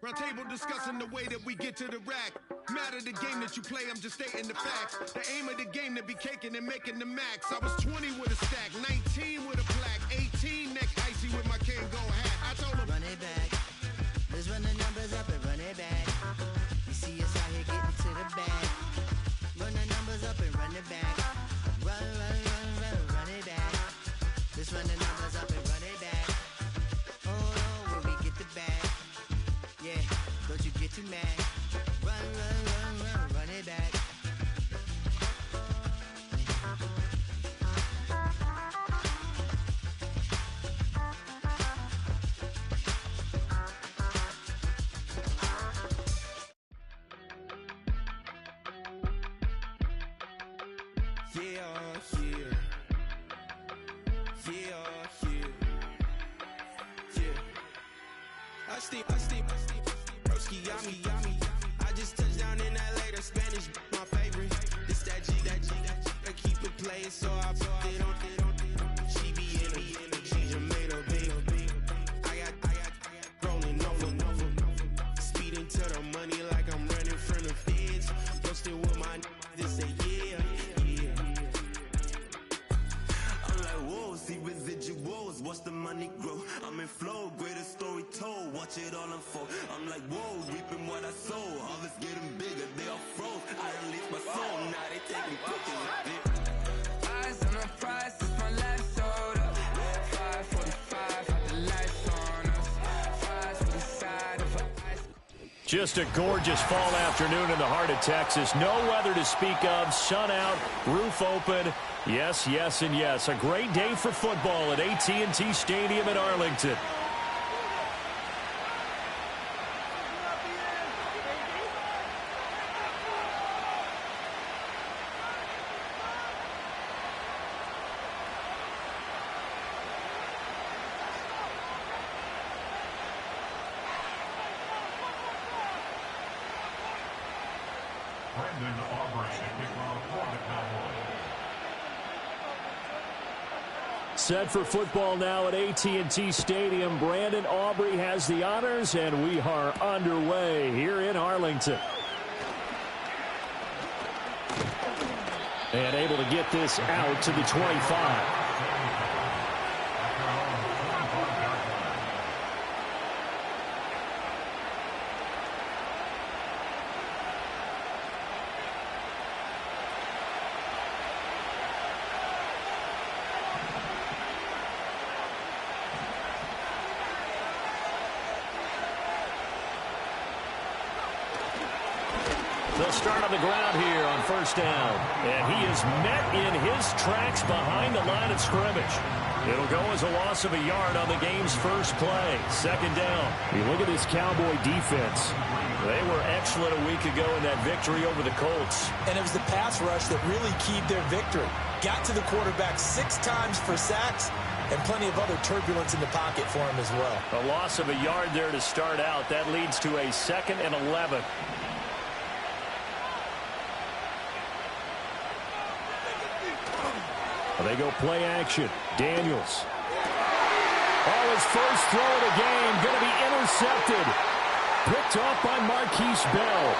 Round table discussing the way that we get to the rack. Matter the game that you play, I'm just stating the facts. The aim of the game to be caking and making the max. I was 20 with a stack, 19 with a plaque, 18 neck icy with my Kango hat. I told him, run it back. Let's run the numbers up and run it back. You see us out here getting to the bag. Run the numbers up and run it back. Run, run, run, run, run it back. Let's run the numbers up and run it back. Oh no, when we get the bag. Yeah, don't you get too mad. Run, run, run, run, run it back. I just touched down in LA, the Spanish, my favorite. This that G, I keep it playing, so I put it on. She be in it, she just made a big. I got rolling over, speeding to the money like I'm running from the feds. Posted with my this say yeah. I'm like, whoa, see residuals, watch the money grow. I'm in flow, greatest story told, watch it all unfold. I'm like, whoa, reaping what I sow, harvest getting bigger, they all froze. I release my soul, now they taking pictures of it. Eyes on the prize, it's my last soda. 5:45, had the lights on us. Fries with the side of ice. Just a gorgeous fall afternoon in the heart of Texas. No weather to speak of, sun out, roof open. Yes, yes, and yes. A great day for football at AT&T Stadium in Arlington. Set for football now at AT&T Stadium. Brandon Aubrey has the honors, and we are underway here in Arlington. And able to get this out to the 25. They'll start on the ground here on first down. And he is met in his tracks behind the line of scrimmage. It'll go as a loss of a yard on the game's first play. Second down. You look at this Cowboy defense. They were excellent a week ago in that victory over the Colts. And it was the pass rush that really keyed their victory. Got to the quarterback 6 times for sacks and plenty of other turbulence in the pocket for him as well. A loss of a yard there to start out. That leads to a 2nd and 11. They go play action. Daniels. Oh, his first throw of the game going to be intercepted. Picked off by Marquise Bell.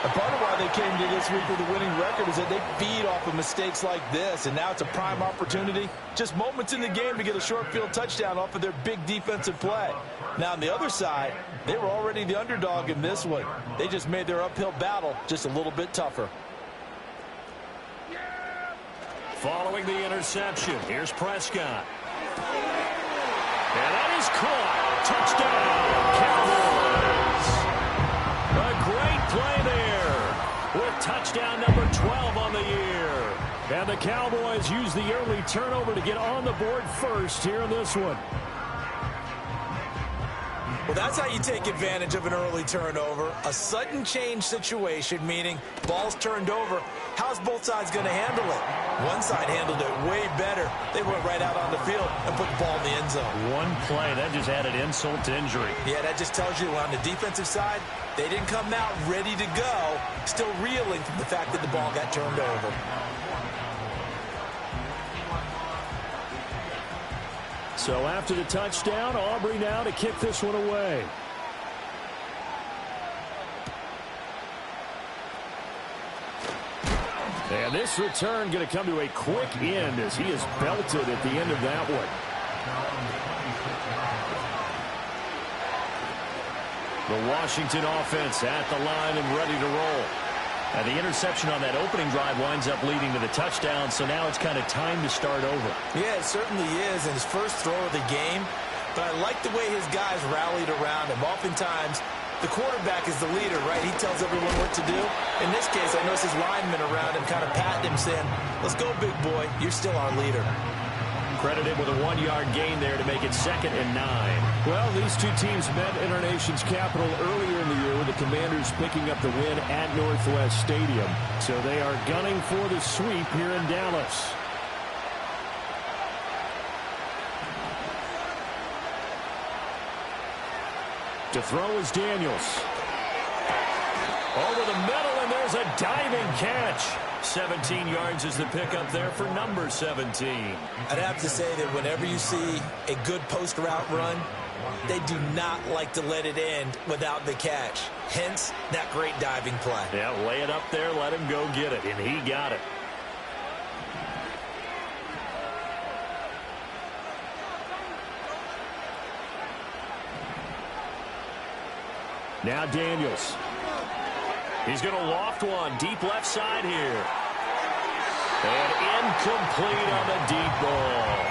And part of why they came to this week with a winning record is that they feed off of mistakes like this, and now it's a prime opportunity. Just moments in the game to get a short field touchdown off of their big defensive play. Now, on the other side, they were already the underdog in this one. They just made their uphill battle just a little bit tougher. Following the interception, here's Prescott. And that is caught. Touchdown, Cowboys. A great play there with touchdown number 12 on the year. And the Cowboys use the early turnover to get on the board first here in this one. Well, that's how you take advantage of an early turnover. A sudden change situation, meaning ball's turned over. How's both sides going to handle it? One side handled it way better. They went right out on the field and put the ball in the end zone. One play, that just added insult to injury. Yeah, that just tells you on the defensive side, they didn't come out ready to go, still reeling from the fact that the ball got turned over. So after the touchdown, Aubrey now to kick this one away. And this return going to come to a quick end as he is belted at the end of that one. The Washington offense at the line and ready to roll. And the interception on that opening drive winds up leading to the touchdown, so now it's kind of time to start over. Yeah, it certainly is in his first throw of the game. But I like the way his guys rallied around him. Oftentimes, the quarterback is the leader, right? He tells everyone what to do. In this case, I noticed his linemen around him kind of patting him, saying, let's go, big boy. You're still our leader. Credited with a 1-yard gain there to make it 2nd and 9. Well, these two teams met in our nation's capital earlier in the year with the Commanders picking up the win at Northwest Stadium. So they are gunning for the sweep here in Dallas. To throw is Daniels. Over the middle, and there's a diving catch. 17 yards is the pickup there for number 17. I'd have to say that whenever you see a good post route run, they do not like to let it end without the catch. Hence, that great diving play. Yeah, lay it up there, let him go get it, and he got it. Now Daniels. He's going to loft one deep left side here. And incomplete on the deep ball.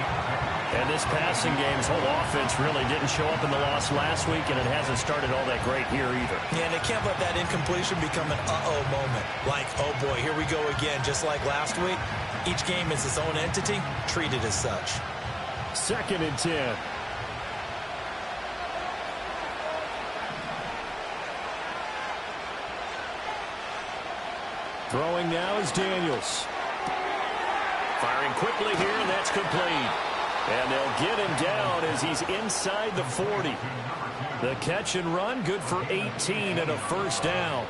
And this passing game's whole offense really didn't show up in the loss last week, and it hasn't started all that great here either. Yeah, and they can't let that incompletion become an uh-oh moment. Like, oh boy, here we go again, just like last week. Each game is its own entity, treated as such. 2nd and 10. Throwing now is Daniels. Firing quickly here, and that's complete. And they'll get him down as he's inside the 40. The catch and run, good for 18 and a first down.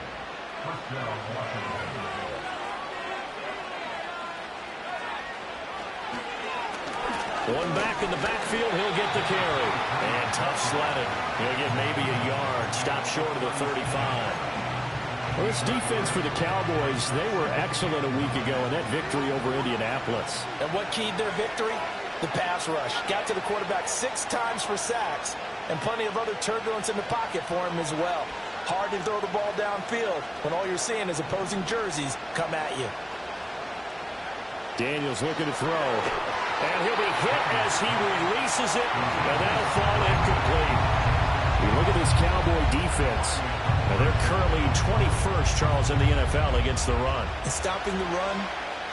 One back in the backfield, he'll get the carry. And tough sledded. He'll get maybe a yard. Stop short of the 35. Well, this defense for the Cowboys, they were excellent a week ago in that victory over Indianapolis. And what keyed their victory? The pass rush. Got to the quarterback 6 times for sacks, and plenty of other turbulence in the pocket for him as well. Hard to throw the ball downfield when all you're seeing is opposing jerseys come at you. Daniels looking to throw. And he'll be hit as he releases it, and that'll fall incomplete. You look at this Cowboy defense. Now they're currently 21st, Charles, in the NFL against the run. And stopping the run,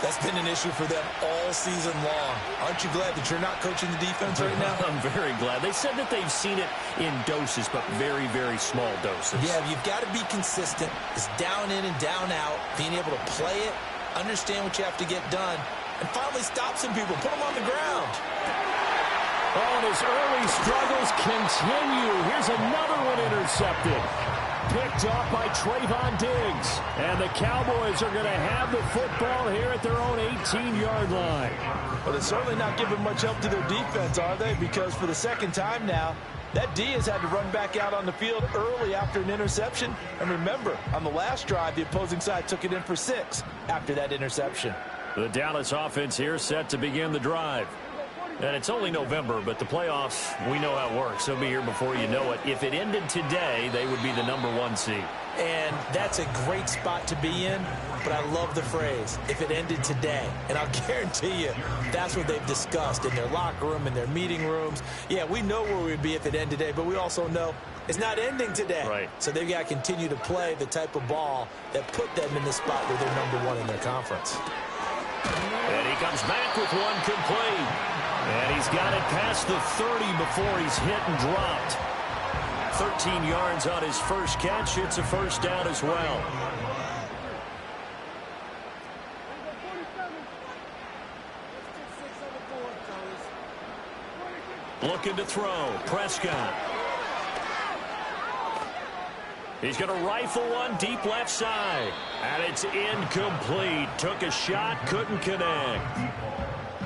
that's been an issue for them all season long. Aren't you glad that you're not coaching the defense right now? I'm very glad. They said that they've seen it in doses, but very, very small doses. Yeah, you've got to be consistent. It's down in and down out, being able to play it, understand what you have to get done, and finally stop some people, put them on the ground. Oh, and his early struggles continue. Here's another one intercepted. Picked off by Trayvon Diggs. And the Cowboys are going to have the football here at their own 18-yard line. Well, they're certainly not giving much help to their defense, are they? Because for the second time now, that D has had to run back out on the field early after an interception. And remember, on the last drive, the opposing side took it in for 6 after that interception. The Dallas offense here set to begin the drive. And it's only November, but the playoffs, we know how it works. They'll be here before you know it. If it ended today, they would be the number 1 seed. And that's a great spot to be in, but I love the phrase, if it ended today. And I'll guarantee you, that's what they've discussed in their locker room, in their meeting rooms. Yeah, we know where we'd be if it ended today, but we also know it's not ending today. Right. So they've got to continue to play the type of ball that put them in the spot where they're number 1 in their conference. And he comes back with one complete. And he's got it past the 30 before he's hit and dropped. 13 yards on his first catch. It's a first down as well. Looking to throw. Prescott. He's going to rifle one deep left side. And it's incomplete. Took a shot, couldn't connect.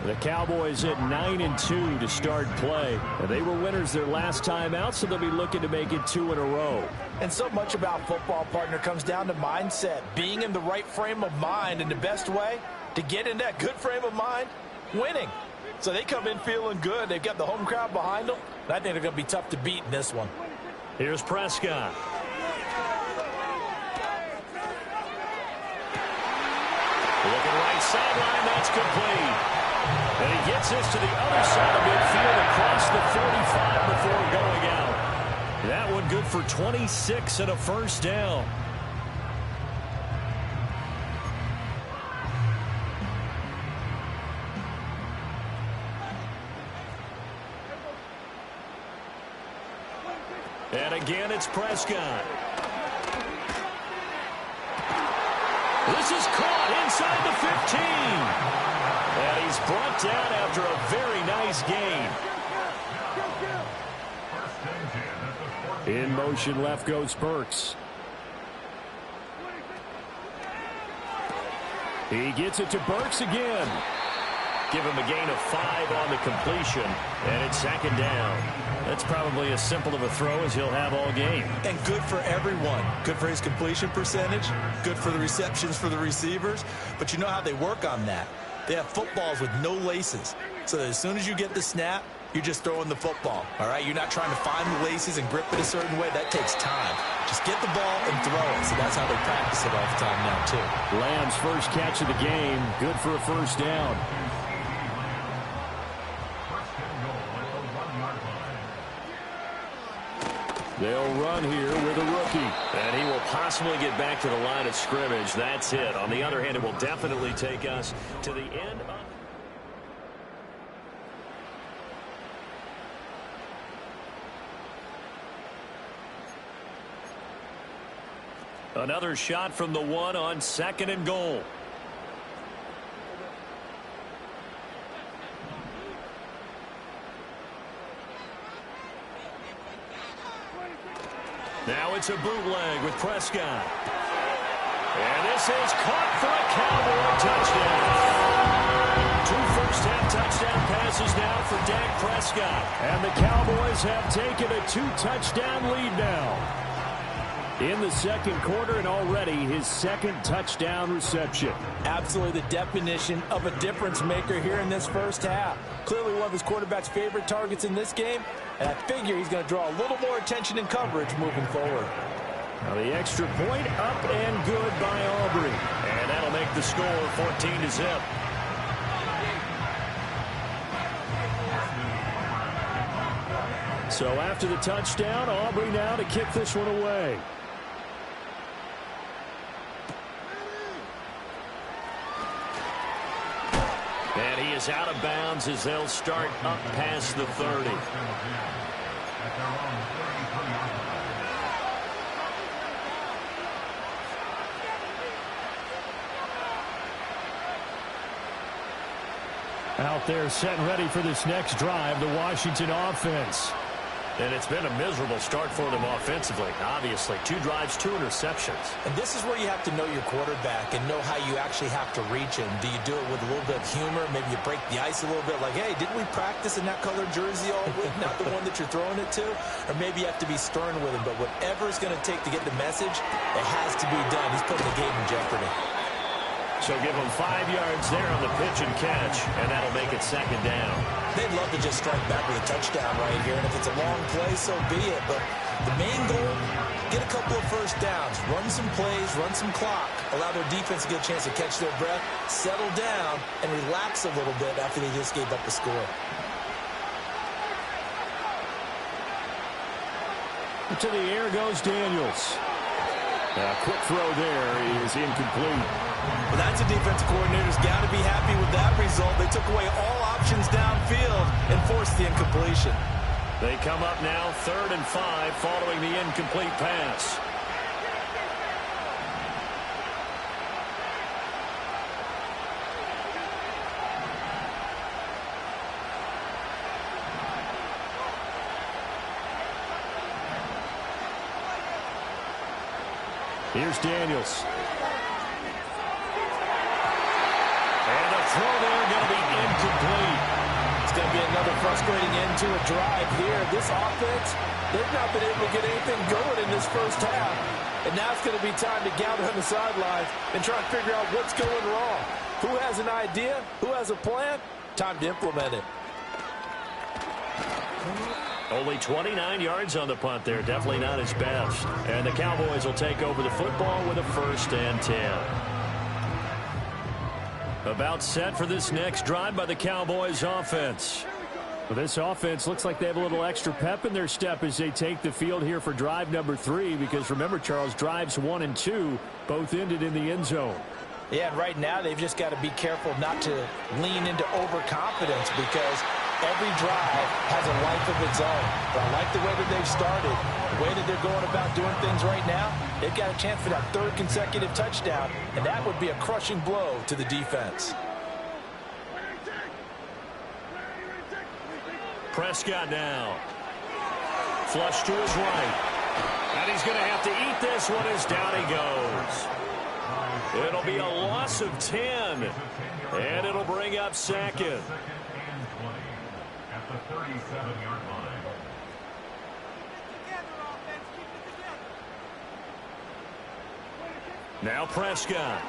The Cowboys at 9-2 to start play. And they were winners their last time out, so they'll be looking to make it 2 in a row. And so much about football, partner, comes down to mindset. Being in the right frame of mind, and the best way to get in that good frame of mind, winning. So they come in feeling good. They've got the home crowd behind them. I think they're going to be tough to beat in this one. Here's Prescott. Looking right sideline, that's complete. And he gets this to the other side of midfield across the 45 before going out. That one good for 26 and a first down. And again, it's Prescott. This is caught inside the 15. And he's brought down after a very nice gain. In motion left goes Burks. He gets it to Burks again. Give him a gain of 5 on the completion. And it's second down. That's probably as simple of a throw as he'll have all game. And good for everyone. Good for his completion percentage. Good for the receptions for the receivers. But you know how they work on that. They have footballs with no laces. So that as soon as you get the snap, you're just throwing the football. All right? You're not trying to find the laces and grip it a certain way. That takes time. Just get the ball and throw it. So that's how they practice it all the time now, too. Lamb's first catch of the game. Good for a first down. They'll run here with a rookie. And he will possibly get back to the line of scrimmage. That's it. On the other hand, it will definitely take us to the end of... Another shot from the 1 on 2nd and goal. Now it's a bootleg with Prescott. And this is caught for a Cowboy touchdown. 2 first-half touchdown passes now for Dak Prescott. And the Cowboys have taken a 2-touchdown lead now. In the second quarter, and already his 2nd touchdown reception. Absolutely the definition of a difference maker here in this first half. Clearly one of his quarterback's favorite targets in this game, and I figure he's going to draw a little more attention and coverage moving forward. Now the extra point up and good by Aubrey. And that'll make the score 14-0. So after the touchdown, Aubrey now to kick this one away. And he is out of bounds as they'll start up past the 30. Out there set and ready for this next drive, the Washington offense. And it's been a miserable start for them offensively, obviously. 2 drives, 2 interceptions. And this is where you have to know your quarterback and know how you actually have to reach him. Do you do it with a little bit of humor? Maybe you break the ice a little bit like, hey, didn't we practice in that colored jersey all week? Not the one that you're throwing it to? Or maybe you have to be stern with him. But whatever it's going to take to get the message, it has to be done. He's putting the game in jeopardy. So give him 5 yards there on the pitch and catch, and that'll make it second down. They'd love to just strike back with a touchdown right here, and if it's a long play, so be it. But the main goal, get a couple of first downs, run some plays, run some clock, allow their defense to get a chance to catch their breath, settle down, and relax a little bit after they just gave up the score. To the air goes Daniels. A quick throw there is incomplete. Well, that's a defensive coordinator's got to be happy with that result. They took away all options downfield and forced the incompletion. They come up now 3rd and 5 following the incomplete pass. Here's Daniels. And a throw there going to be incomplete. frustrating end to a drive here. This offense, they've not been able to get anything going in this first half. And now it's going to be time to gather on the sidelines and try and figure out what's going wrong. Who has an idea? Who has a plan? Time to implement it. Only 29 yards on the punt there. Definitely not his best. And the Cowboys will take over the football with a 1st and 10. About set for this next drive by the Cowboys offense. Well, this offense looks like they have a little extra pep in their step as they take the field here for drive number 3, because remember, Charles, drives 1 and 2 both ended in the end zone. Yeah, and right now they've just got to be careful not to lean into overconfidence, because every drive has a life of its own. But I like the way that they've started, the way that they're going about doing things right now. They've got a chance for that 3rd consecutive touchdown, and that would be a crushing blow to the defense. Prescott now. Flush to his right. And he's going to have to eat this one as down he goes. It'll be a loss of 10. And it'll bring up 2nd. At the 37-yard line. Now Prescott.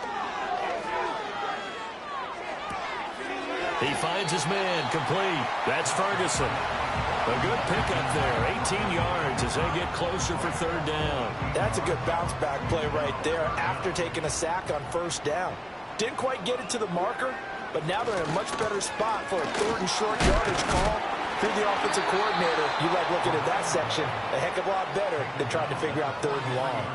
He finds his man complete. That's Ferguson. A good pickup there. 18 yards as they get closer for 3rd down. That's a good bounce-back play right there after taking a sack on 1st down. Didn't quite get it to the marker, but now they're in a much better spot for a 3rd and short yardage call. If you're the offensive coordinator, you like looking at that section a heck of a lot better than trying to figure out 3rd and long.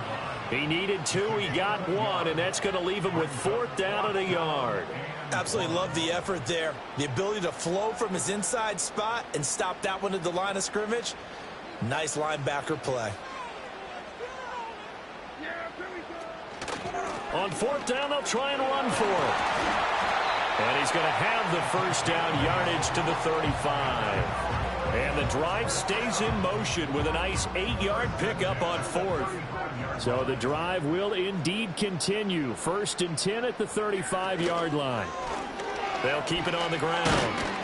He needed 2, he got 1, and that's going to leave him with 4th down and a yard. Absolutely love the effort there. The ability to flow from his inside spot and stop that one at the line of scrimmage. Nice linebacker play. On 4th down, they'll try and run for it. And he's going to have the 1st down yardage to the 35. And the drive stays in motion with a nice 8-yard pickup on 4th. So the drive will indeed continue. 1st and 10 at the 35-yard line. They'll keep it on the ground.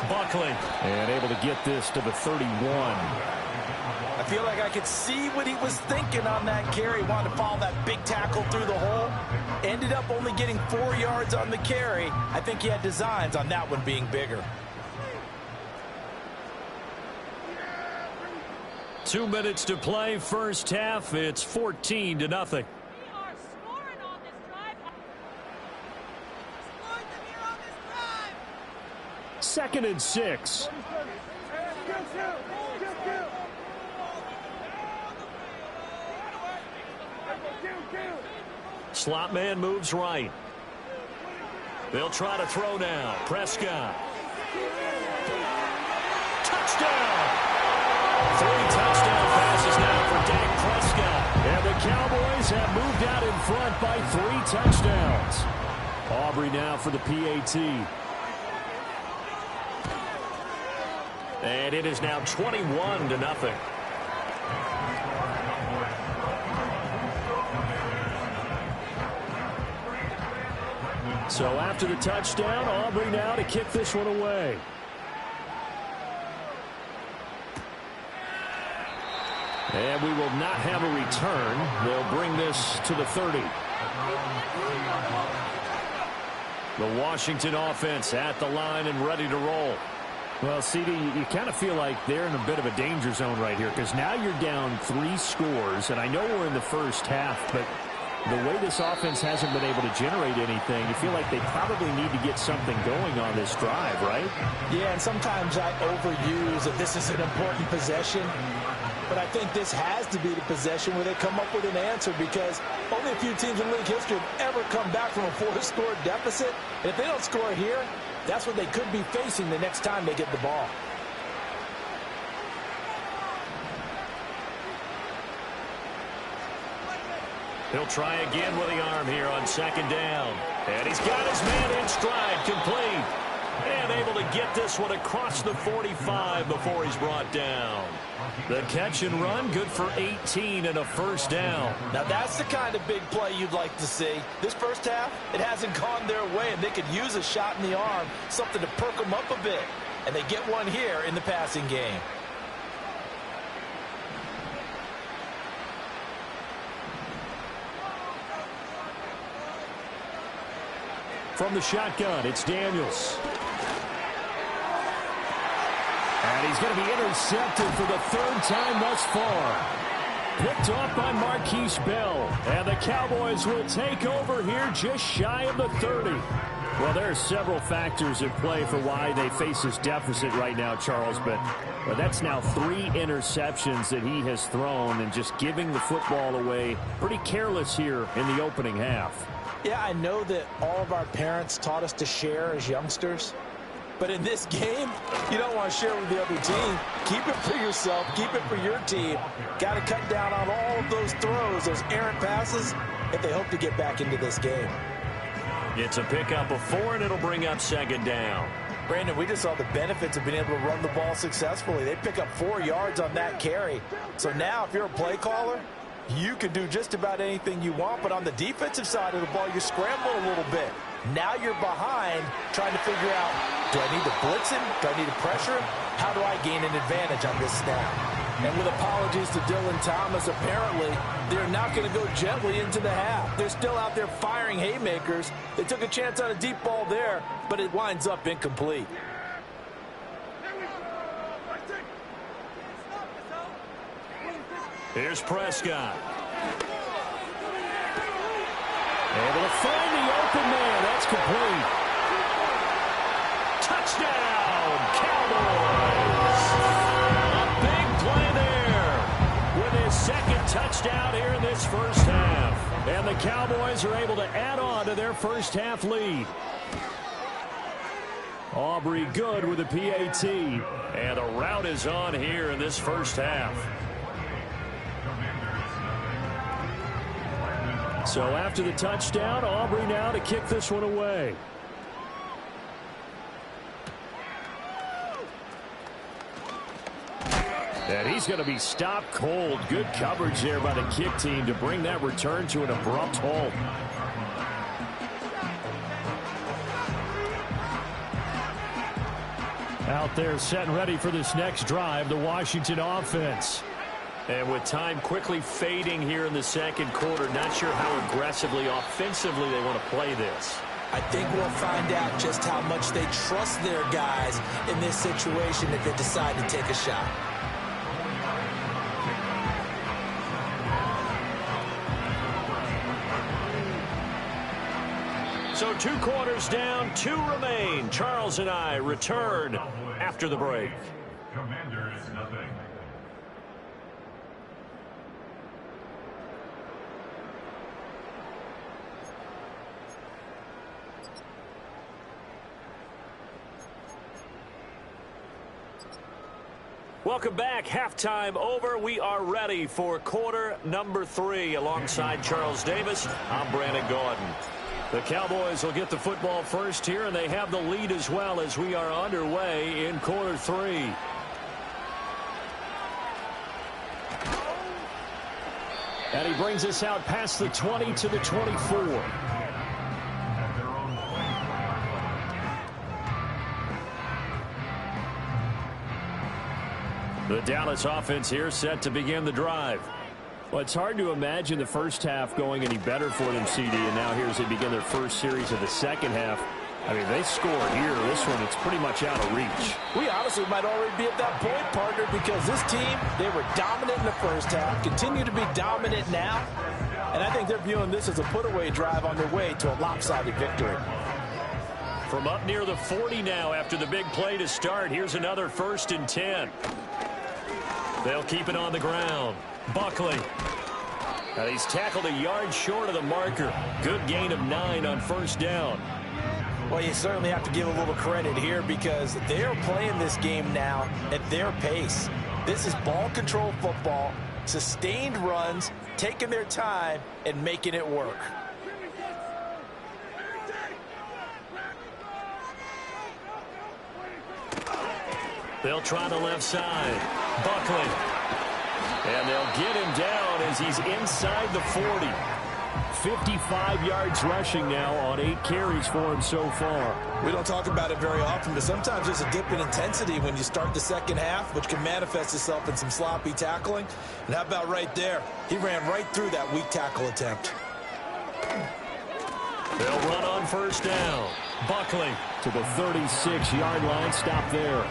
Buckley. And able to get this to the 31. I feel like I could see what he was thinking on that carry. Wanted to follow that big tackle through the hole. Ended up only getting 4 yards on the carry. I think he had designs on that one being bigger. 2 minutes to play, 1st half. It's 14-0. We are scoring on this drive. Scoring them here on this drive. 2nd and 6. Slot man moves right. They'll try to throw now. Prescott. Touchdown! 3 touchdown passes now for Dak Prescott. And the Cowboys have moved out in front by 3 touchdowns. Aubrey now for the PAT. And it is now 21-0. So after the touchdown, Aubrey now to kick this one away. And we will not have a return. They'll bring this to the 30. The Washington offense at the line and ready to roll. Well, CD, you kind of feel like they're in a bit of a danger zone right here, because now you're down 3 scores, and I know we're in the first half, but the way this offense hasn't been able to generate anything, you feel like they probably need to get something going on this drive, right? Yeah, and sometimes I overuse that this is an important possession. But I think this has to be the possession where they come up with an answer, because only a few teams in league history have ever come back from a 4-score deficit. And if they don't score here, that's what they could be facing the next time they get the ball. He'll try again with the arm here on 2nd down. And he's got his man in stride, complete. And able to get this one across the 45 before he's brought down. The catch and run, good for 18 and a 1st down. Now that's the kind of big play you'd like to see. This first half, it hasn't gone their way, and they could use a shot in the arm, something to perk them up a bit. And they get one here in the passing game. From the shotgun, it's Daniels. And he's going to be intercepted for the third time thus far. Picked off by Marquise Bell. And the Cowboys will take over here just shy of the 30. Well, there are several factors at play for why they face this deficit right now, Charles. But that's now 3 interceptions that he has thrown and just giving the football away. Pretty careless here in the opening half. Yeah, I know that all of our parents taught us to share as youngsters. But in this game, you don't want to share with the other team. Keep it for yourself. Keep it for your team. Got to cut down on all of those throws, those errant passes, if they hope to get back into this game. It's a pickup of 4, and it'll bring up second down. Brandon, we just saw the benefits of being able to run the ball successfully. They pick up 4 yards on that carry. So now if you're a play caller, you can do just about anything you want, but on the defensive side of the ball, you're scrambling a little bit. Now you're behind trying to figure out, do I need to blitz him? Do I need to pressure him? How do I gain an advantage on this snap? And with apologies to Dylan Thomas, apparently they're not going to go gently into the half. They're still out there firing haymakers. They took a chance on a deep ball there, but it winds up incomplete. Here's Prescott. Able to find the open man. That's complete. Touchdown, Cowboys. A big play there with his second touchdown here in this first half. And the Cowboys are able to add on to their first half lead. Aubrey good with the PAT. And the route is on here in this first half. So after the touchdown, Aubrey now to kick this one away. And he's going to be stopped cold. Good coverage there by the kick team to bring that return to an abrupt halt. Out there set and ready for this next drive, the Washington offense. And with time quickly fading here in the second quarter, not sure how aggressively, offensively they want to play this. I think we'll find out just how much they trust their guys in this situation if they decide to take a shot. So 2 quarters down, 2 remain. Charles and I return after the break. Commanders, nothing. Welcome back. Halftime over. We are ready for quarter number 3. Alongside Charles Davis, I'm Brandon Gordon. The Cowboys will get the football first here, and they have the lead as well as we are underway in quarter 3. And he brings us out past the 20 to the 24. The Dallas offense here set to begin the drive. Well, it's hard to imagine the first half going any better for them, CD, and now here as they begin their first series of the second half. I mean, they score here. This one, it's pretty much out of reach. We honestly might already be at that point, partner, because this team, they were dominant in the first half, continue to be dominant now, and I think they're viewing this as a put-away drive on their way to a lopsided victory. From up near the 40 now after the big play to start, here's another 1st and 10. They'll keep it on the ground. Buckley. And he's tackled a yard short of the marker. Good gain of 9 on first down. Well, you certainly have to give a little credit here because they're playing this game now at their pace. This is ball control football, sustained runs, taking their time, and making it work. They'll try the left side. Buckley. And they'll get him down as he's inside the 40. 55 yards rushing now on 8 carries for him so far. We don't talk about it very often, but sometimes there's a dip in intensity when you start the second half, which can manifest itself in some sloppy tackling. And how about right there? He ran right through that weak tackle attempt. They'll run on first down. Buckley to the 36-yard line. Stop there.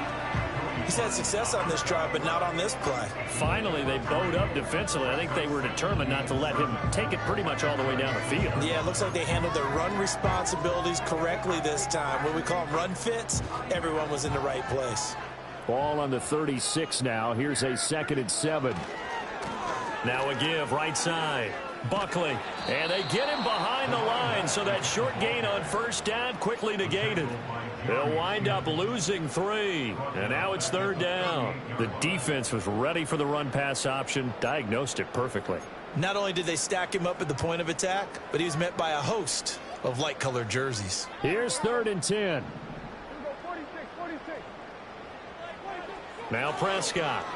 He's had success on this drive, but not on this play. Finally, they bowed up defensively. I think they were determined not to let him take it pretty much all the way down the field. Yeah, it looks like they handled their run responsibilities correctly this time. What we call them run fits, everyone was in the right place. Ball on the 36 now. Here's a 2nd and 7. Now a give right side. Buckley, and they get him behind the line, so that short gain on first down quickly negated. They'll wind up losing 3, and now it's 3rd down. The defense was ready for the run-pass option, diagnosed it perfectly. Not only did they stack him up at the point of attack, but he was met by a host of light-colored jerseys. Here's 3rd and 10. Now Prescott.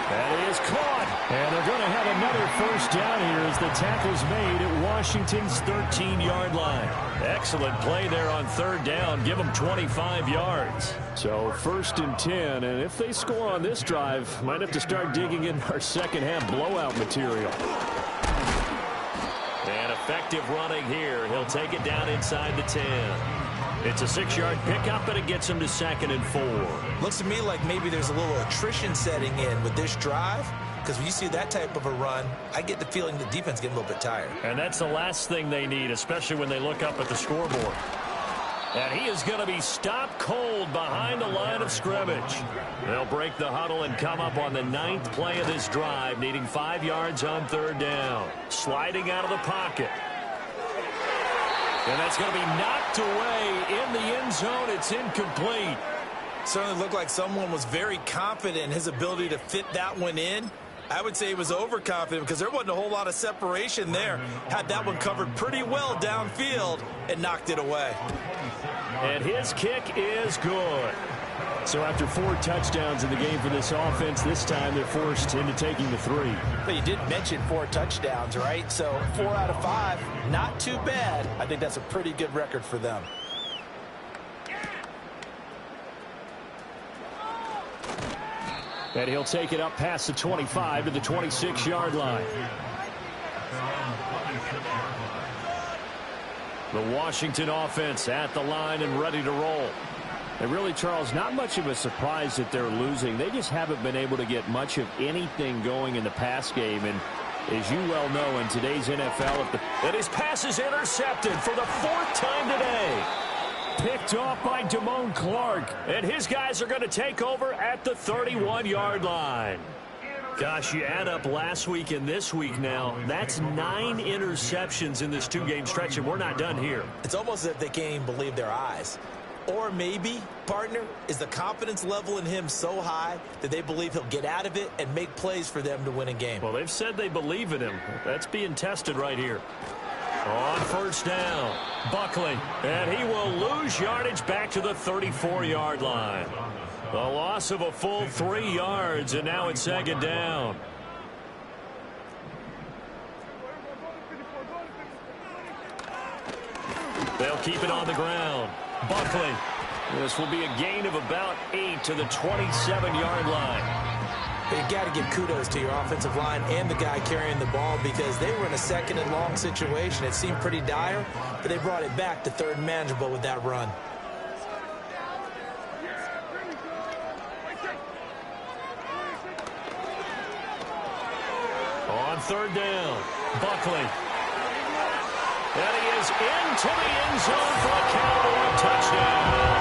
That is caught. And they're going to have another first down here as the tackle's made at Washington's 13-yard line. Excellent play there on 3rd down. Give them 25 yards. So 1st and 10. And if they score on this drive, might have to start digging in our second-half blowout material. And effective running here. He'll take it down inside the 10. It's a 6-yard pickup, and it gets him to 2nd and 4. Looks to me like maybe there's a little attrition setting in with this drive, because when you see that type of a run, I get the feeling the defense getting a little bit tired. And that's the last thing they need, especially when they look up at the scoreboard. And he is going to be stopped cold behind the line of scrimmage. They'll break the huddle and come up on the 9th play of this drive, needing 5 yards on 3rd down. Sliding out of the pocket. And that's going to be knocked away in the end zone. It's incomplete. Certainly looked like someone was very confident in his ability to fit that one in. I would say he was overconfident because there wasn't a whole lot of separation there. Had that one covered pretty well downfield and knocked it away. And his kick is good. So after 4 touchdowns in the game for this offense, this time they're forced into taking the 3. But you did mention 4 touchdowns, right? So 4 out of 5, not too bad. I think that's a pretty good record for them. And he'll take it up past the 25 to the 26-yard line. The Washington offense at the line and ready to roll. And really, Charles, not much of a surprise that they're losing. They just haven't been able to get much of anything going in the pass game. And as you well know, in today's NFL, and his pass is intercepted for the 4th time today. Picked off by Damone Clark. And his guys are going to take over at the 31-yard line. Gosh, you add up last week and this week now, that's 9 interceptions in this 2-game stretch, and we're not done here. It's almost as if they can't even believe their eyes. Or maybe, partner, is the confidence level in him so high that they believe he'll get out of it and make plays for them to win a game. Well, they've said they believe in him. That's being tested right here. On first down, Buckley, and he will lose yardage back to the 34-yard line. A loss of a full 3 yards, and now it's 2nd down. They'll keep it on the ground. Buckley. This will be a gain of about 8 to the 27-yard line. You got to give kudos to your offensive line and the guy carrying the ball because they were in a 2nd and long situation. It seemed pretty dire, but they brought it back to 3rd and manageable with that run. On 3rd down, Buckley. And he is into the end zone for a Cowboy touchdown.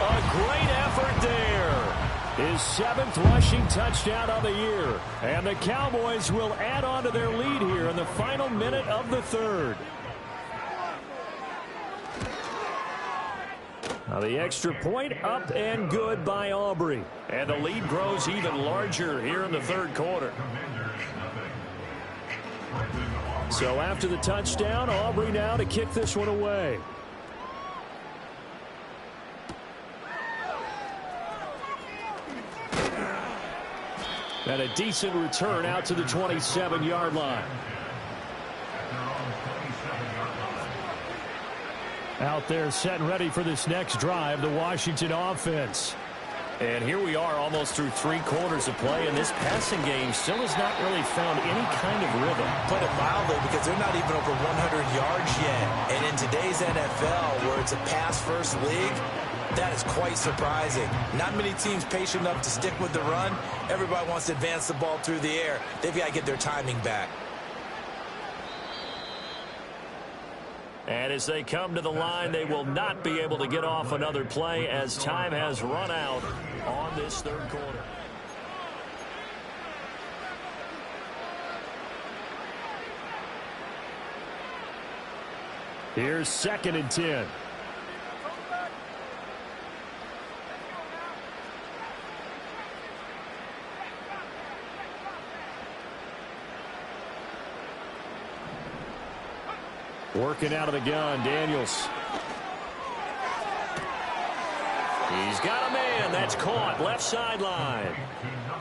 A great effort there. His 7th rushing touchdown of the year. And the Cowboys will add on to their lead here in the final minute of the 3rd. Now the extra point up and good by Aubrey. And the lead grows even larger here in the 3rd quarter. So after the touchdown, Aubrey now to kick this one away. And a decent return out to the 27-yard line. Out there set and ready for this next drive, the Washington offense. And here we are almost through 3 quarters of play, and this passing game still has not really found any kind of rhythm. Put it mildly, because they're not even over 100 yards yet. And in today's NFL, where it's a pass-first league, that is quite surprising. Not many teams patient enough to stick with the run. Everybody wants to advance the ball through the air. They've got to get their timing back. And as they come to the line, they will not be able to get off another play as time has run out on this third quarter. Here's 2nd and 10. Working out of the gun, Daniels. He's got a man. That's caught left sideline.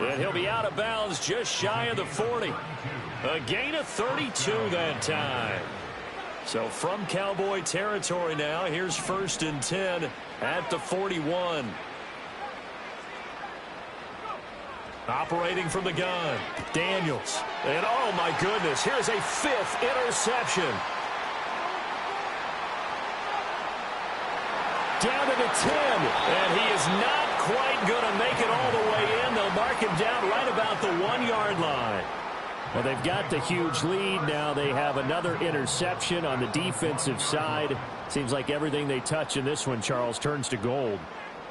And he'll be out of bounds just shy of the 40. A gain of 32 that time. So from Cowboy territory now, here's 1st and 10 at the 41. Operating from the gun, Daniels. And oh my goodness, here's a 5th interception. Down to the 10, and he is not quite going to make it all the way in. They'll mark him down right about the 1-yard line. Well, they've got the huge lead. Now they have another interception on the defensive side. Seems like everything they touch in this one, Charles, turns to gold.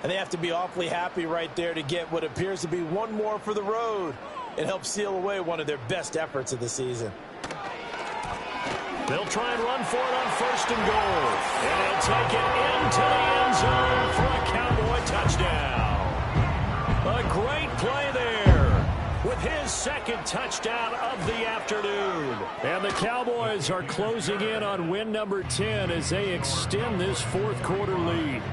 And they have to be awfully happy right there to get what appears to be one more for the road. It helps seal away one of their best efforts of the season. They'll try and run for it on 1st and goal. And he'll take it into the end zone for a Cowboy touchdown. A great play there with his 2nd touchdown of the afternoon. And the Cowboys are closing in on win number 10 as they extend this 4th quarter lead.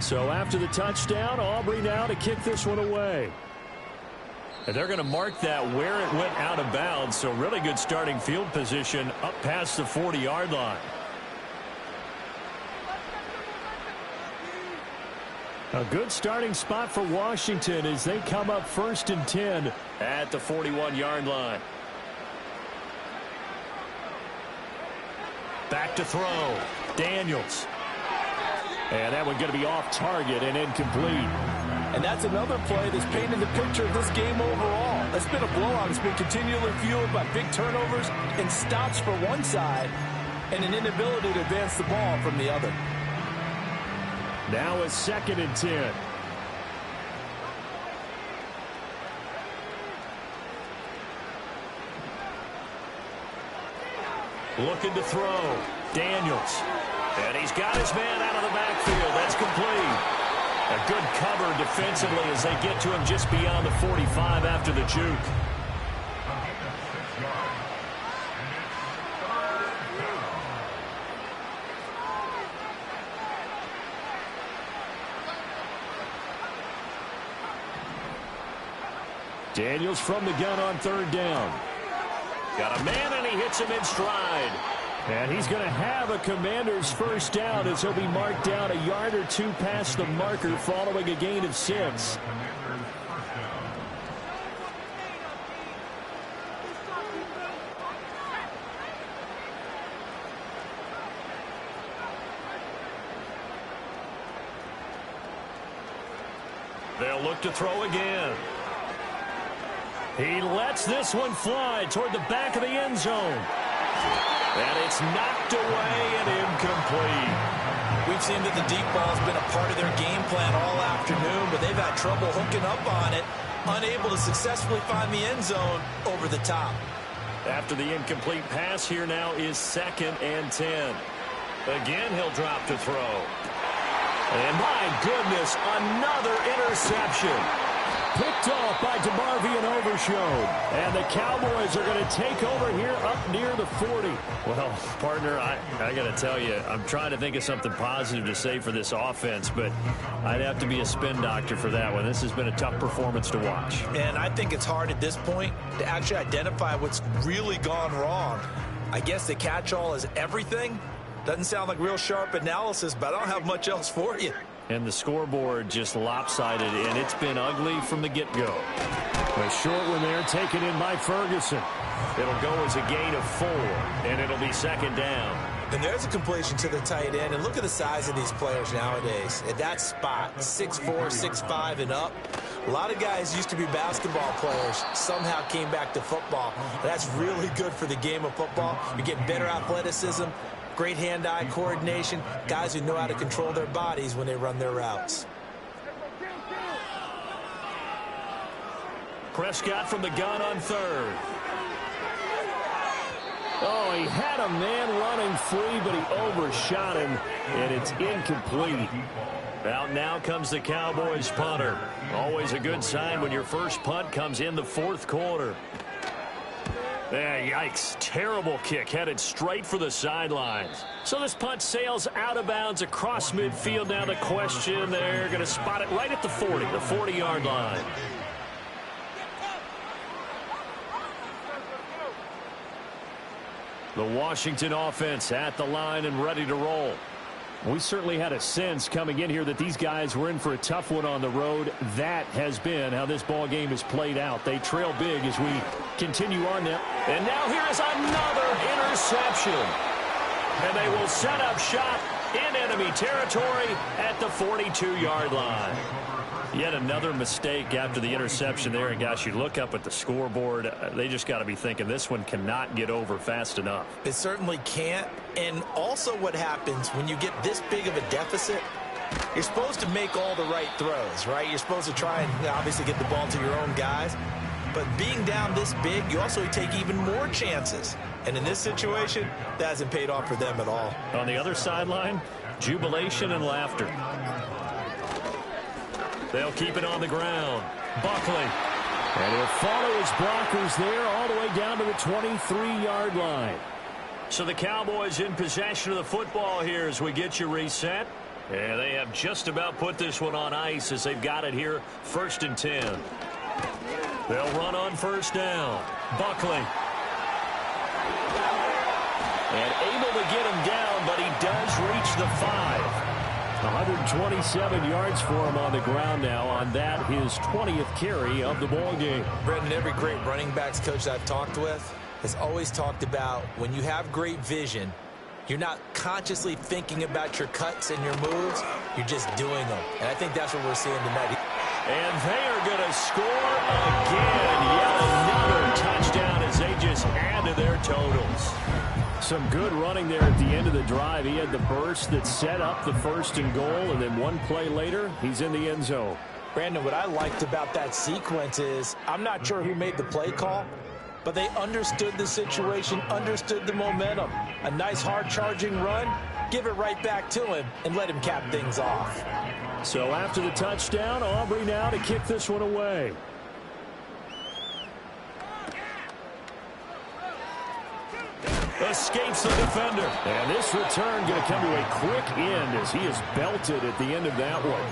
So after the touchdown, Aubrey now to kick this one away. And they're going to mark that where it went out of bounds. So really good starting field position up past the 40-yard line. A good starting spot for Washington as they come up 1st and 10 at the 41-yard line. Back to throw. Daniels. And that one going to be off target and incomplete. And that's another play that's painted the picture of this game overall. It's been a blowout. It's been continually fueled by big turnovers and stops for one side and an inability to advance the ball from the other. Now it's 2nd and 10. Looking to throw. Daniels. And he's got his man out of the backfield. That's complete. A good cover defensively as they get to him just beyond the 45 after the juke. Daniels from the gun on 3rd down. Got a man, and he hits him in stride. And he's going to have a Commander's 1st down as he'll be marked down a yard or 2 past the marker following a gain of 6. They'll look to throw again. He lets this one fly toward the back of the end zone. And it's knocked away and incomplete. We've seen that the deep ball has been a part of their game plan all afternoon, but they've had trouble hooking up on it, unable to successfully find the end zone over the top. After the incomplete pass, here now is 2nd and 10. Again, he'll drop to throw. And my goodness, another interception. picked off by DeMarvion Overshown. And the Cowboys are going to take over here up near the 40. Well, partner, I got to tell you, I'm trying to think of something positive to say for this offense, but I'd have to be a spin doctor for that one. This has been a tough performance to watch. And I think it's hard at this point to actually identify what's really gone wrong. I guess the catch-all is everything. Doesn't sound like real sharp analysis, but I don't have much else for you. And the scoreboard just lopsided, and it's been ugly from the get-go. A short one there, taken in by Ferguson. It'll go as a gain of 4, and it'll be second down. And there's a completion to the tight end. And look at the size of these players nowadays. At that spot, 6'4", 6'5", and up. A lot of guys used to be basketball players, somehow came back to football. That's really good for the game of football. You get better athleticism, great hand-eye coordination, guys who know how to control their bodies when they run their routes. Prescott from the gun on third. Oh, he had a man running free, but he overshot him, and it's incomplete. Out now comes the Cowboys punter. Always a good sign when your first punt comes in the fourth quarter. Yikes. Terrible kick headed straight for the sidelines. So this punt sails out of bounds across midfield. Now the question, they're going to spot it right at the 40, the 40-yard line. The Washington offense at the line and ready to roll. We certainly had a sense coming in here that these guys were in for a tough one on the road. That has been how this ball game has played out. They trail big as we continue on now. And now here is another interception. And they will set up shop in enemy territory at the 42-yard line. Yet another mistake after the interception there. And, gosh, you look up at the scoreboard, they just got to be thinking this one cannot get over fast enough. It certainly can't. And also what happens when you get this big of a deficit, you're supposed to make all the right throws, right? You're supposed to try and obviously get the ball to your own guys. But being down this big, you also take even more chances. And in this situation, that hasn't paid off for them at all. On the other sideline, jubilation and laughter. They'll keep it on the ground. Buckley. And he'll follow his blockers there all the way down to the 23-yard line. So the Cowboys in possession of the football here as we get you reset. And they have just about put this one on ice as they've got it here, 1st and 10. They'll run on first down. Buckley. And able to get him down, but he does reach the 5. 127 yards for him on the ground now on that, his 20th carry of the ball game. Brendan, every great running backs coach I've talked with has always talked about when you have great vision, you're not consciously thinking about your cuts and your moves, you're just doing them. And I think that's what we're seeing tonight. And they are going to score again. Yet another touchdown as they just add to their totals. Some good running there at the end of the drive. He had the burst that set up the 1st and goal, and then one play later, he's in the end zone. Brandon, what I liked about that sequence is I'm not sure who made the play call, but they understood the situation, understood the momentum. A nice hard-charging run, give it right back to him, and let him cap things off. So after the touchdown, Aubrey now to kick this one away. Escapes the defender. And this return going to come to a quick end as he is belted at the end of that one.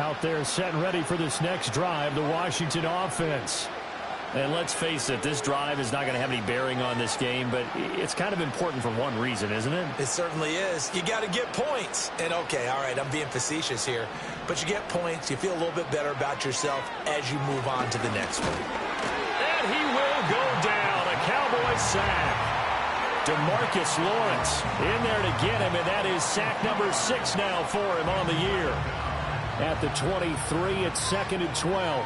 Out there set and ready for this next drive, the Washington offense. And let's face it, this drive is not going to have any bearing on this game, but it's kind of important for one reason, isn't it? It certainly is. You got to get points. And, okay, all right, I'm being facetious here. But you get points, you feel a little bit better about yourself as you move on to the next one. And he will go down. A Cowboys sack. DeMarcus Lawrence in there to get him, and that is sack number 6 now for him on the year. At the 23, it's 2nd and 12.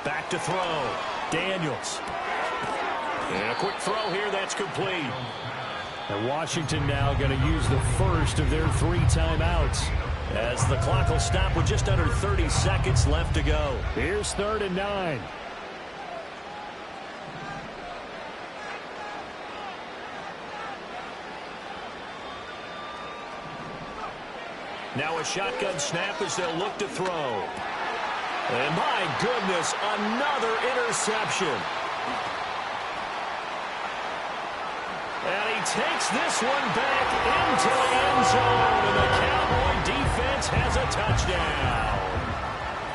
Back to throw. Daniels. And a quick throw here. That's complete. And Washington now going to use the first of their 3 timeouts as the clock will stop with just under 30 seconds left to go. Here's 3rd and 9. Now a shotgun snap as they'll look to throw. And my goodness, another interception. And he takes this one back into the end zone, and the Cowboy defense has a touchdown.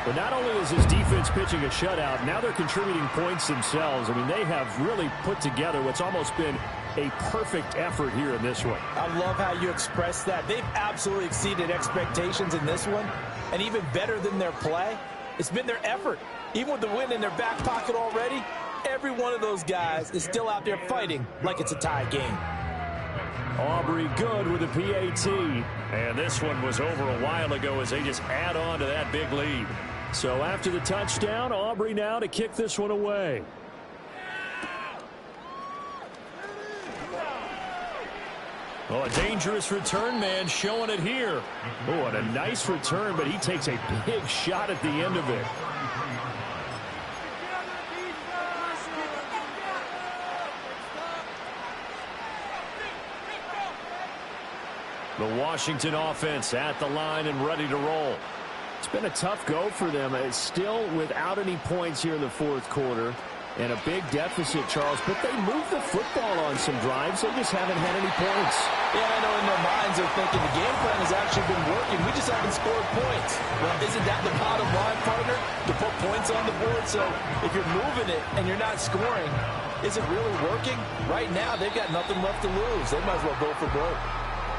But not only is his defense pitching a shutout, now they're contributing points themselves. I mean, they have really put together what's almost been a perfect effort here in this one. I love how you express that. They've absolutely exceeded expectations in this one, and even better than their play, it's been their effort. Even with the win in their back pocket already, every one of those guys is still out there fighting like it's a tie game. Aubrey good with a PAT. And this one was over a while ago as they just add on to that big lead. So after the touchdown, Aubrey now to kick this one away. Oh, a dangerous return man showing it here. Oh, and a nice return, but he takes a big shot at the end of it. The Washington offense at the line and ready to roll. It's been a tough go for them. It's still without any points here in the fourth quarter. And a big deficit, Charles. But they moved the football on some drives. They just haven't had any points. Yeah, I know in their minds they're thinking the game plan has actually been working. We just haven't scored points. Well, isn't that the bottom line, partner? To put points on the board? So if you're moving it and you're not scoring, is it really working? Right now, they've got nothing left to lose. They might as well go for broke.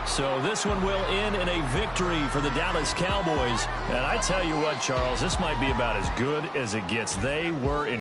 So this one will end in a victory for the Dallas Cowboys. And I tell you what, Charles, this might be about as good as it gets. They were in